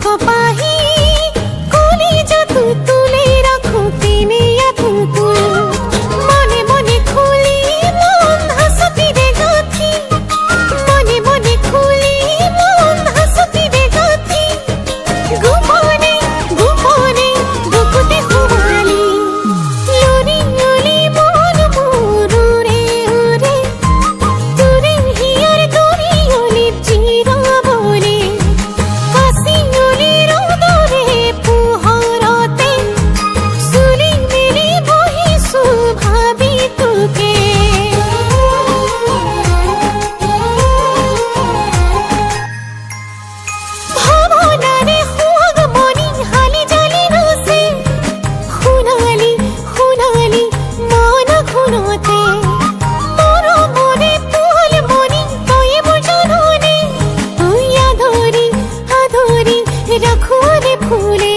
কপাহি কলি যতু তুলে রাখো কিনে তুল মনে মনে খুলি মন হাসতি রে গাথি মনে মনে খুলি মন হাসতি রে গাথি গোপনে গোপনে বুকুতে হুমালি লুরি লুরি মন মুরুরে উরে তুরে হিয়ার দরি ওলি জিরা বলে কাশি ওলি রোদরে পুহরতে সুলি মেরে বহি সুভাবি তোকে ভাবনারে হুয়াগ মনি হালি জালি রসে খুনালি খুনালি মন খুনতে মোর মনে পুহল মনি তোয়ে বুঝনে তুই আধরি আধরি রাখুরে ফুলে